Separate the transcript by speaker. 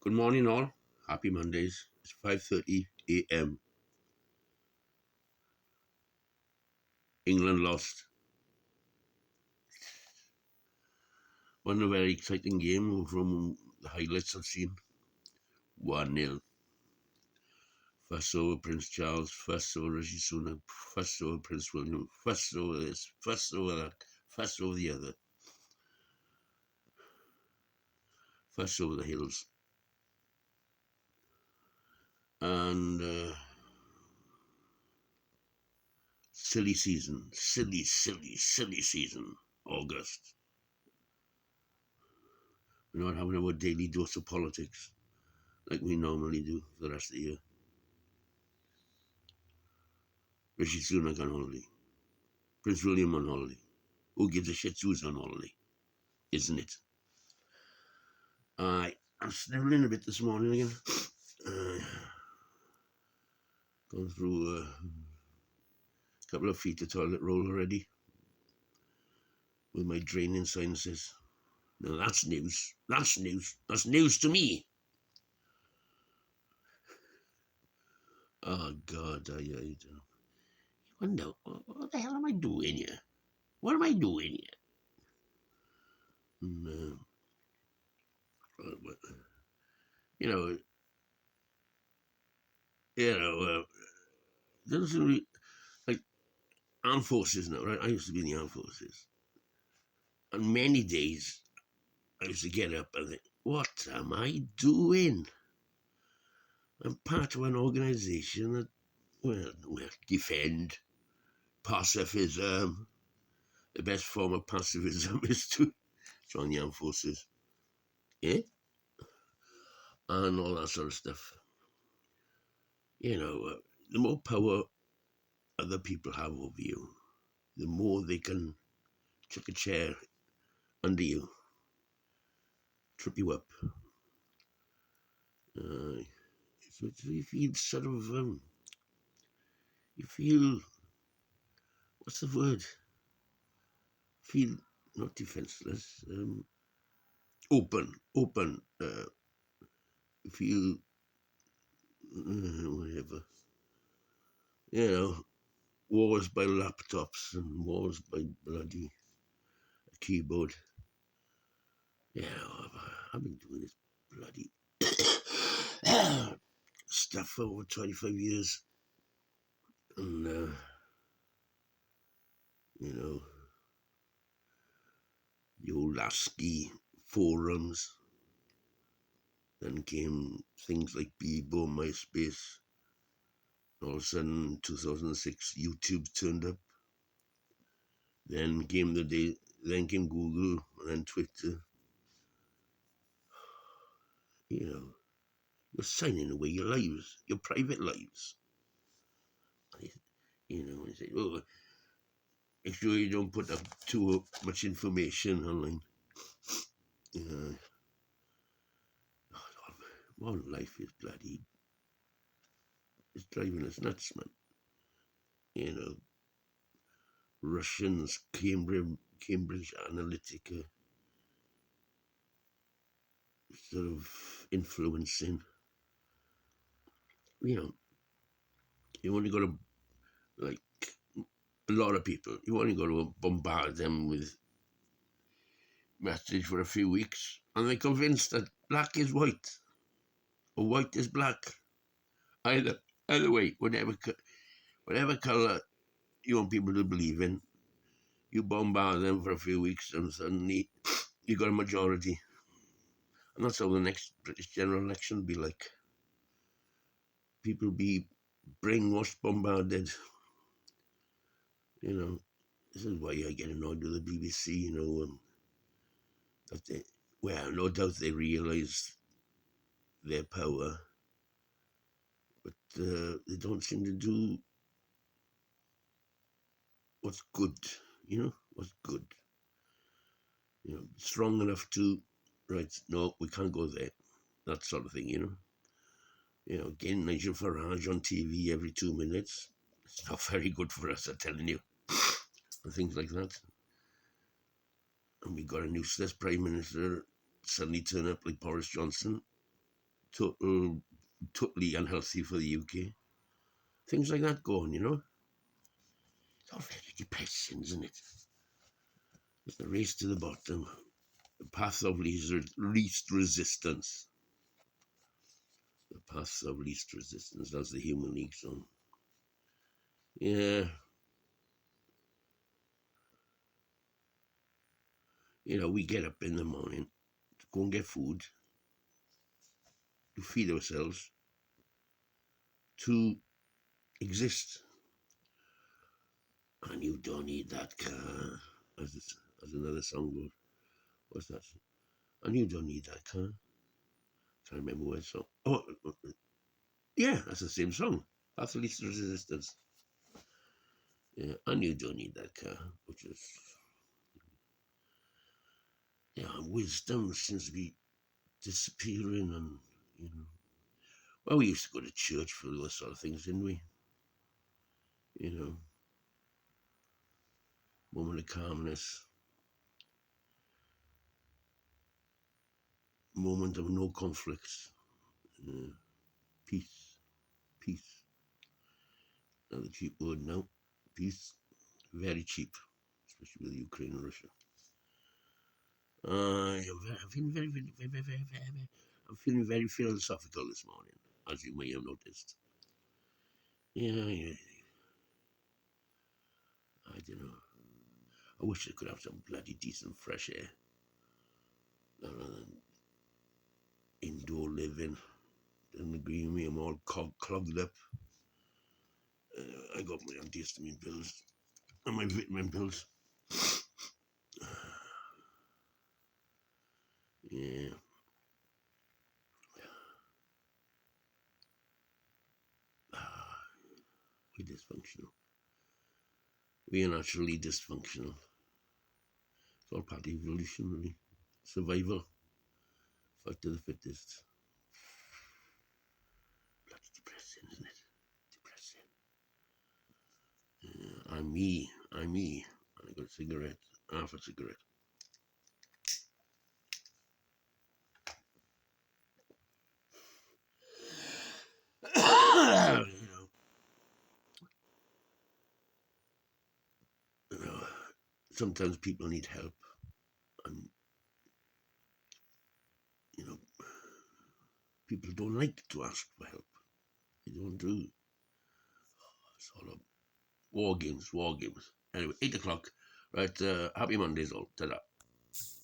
Speaker 1: Good morning, all. Happy Mondays. It's 5:30 a.m. England lost. Wasn't a very exciting game from the highlights I've seen. 1-0. First over Prince Charles, first over Rishi Sunak, first over Prince William, first over this, first over that, first over the other, first over the hills. And silly season. Silly season. August. We're not having our daily dose of politics like we normally do for the rest of the year. Rishi Sunak on holiday. Prince William on holiday. Who gives a shit who's on holiday? Isn't it? I'm snivelling a bit this morning again. Gone through a couple of feet of toilet roll already with my draining sinuses. Now that's news. That's news. That's news to me. Oh God, I don't wonder what the hell am I doing here? What am I doing here? And, you know, doesn't really like armed forces now, right? I used to be in the armed forces, and many days I used to get up and think, what am I doing? I'm part of an organization that, well, defend pacifism. The best form of pacifism is to join the armed forces, eh? And all that sort of stuff. The more power other people have over you, the more they can chuck a chair under you, trip you up. So you feel sort of, you feel, what's the word? Feel not defenseless, open, feel, whatever. Wars by laptops and wars by bloody keyboard. I've been doing this bloody stuff for over 25 years. And, the old ASCII forums. Then came things like Bebo, MySpace. All of a sudden, 2006, YouTube turned up. Then came Google, and then Twitter. You're signing away your lives, your private lives. I say, oh, make sure you don't put up too much information online. Modern life is bloody, it's driving us nuts, man. Russians, Cambridge Analytica, sort of influencing. You only got to, like, a lot of people, you only got to bombard them with message for a few weeks, and they're convinced that black is white, or white is black. Either way, whatever colour you want people to believe in, you bombard them for a few weeks, and suddenly you got a majority. And that's how the next British general election will be like. People be brainwashed, bombarded. This is why I get annoyed with the BBC, that no doubt they realise their power, but they don't seem to do what's good, what's good. Strong enough to, right, no, we can't go there, that sort of thing, Getting Nigel Farage on TV every 2 minutes, it's not very good for us, I'm telling you, and things like that. And we got a useless Prime Minister suddenly turn up like Boris Johnson. totally unhealthy for the UK. Things like that go on, you know. It's all very depressing, isn't it? It's the race to the bottom, the path of least resistance. The path of least resistance. That's the Human League song. Yeah, you know, we get up in the morning to go and get food, to feed ourselves, to exist. And you don't need that car, as another song goes. What's that? And you don't need that car. Can't remember what song. Oh, yeah, that's the same song. That's the least resistance. Yeah, and you don't need that car, which is, yeah, wisdom seems to be disappearing, and you know. Well, we used to go to church for those sort of things, didn't we? You know, moment of calmness, moment of no conflicts, peace, peace. Another cheap word now, peace, very cheap, especially with Ukraine and Russia. I'm feeling I'm feeling very philosophical this morning, as you may have noticed. Yeah, I don't know. I wish I could have some bloody decent fresh air rather than indoor living. Doesn't agree with me. I'm all clogged up. I got my antihistamine pills and my vitamin pills. Yeah, we're dysfunctional. We are naturally dysfunctional. It's all part of evolution, really. Survival, fight of the fittest. Bloody depressing, isn't it? Depressing. I'm me. And I got a cigarette, half a cigarette. You know, sometimes people need help, and you know, people don't like to ask for help. They don't do. It's all up. War games, war games. Anyway, 8 o'clock. Right, happy Mondays all. Ta-da.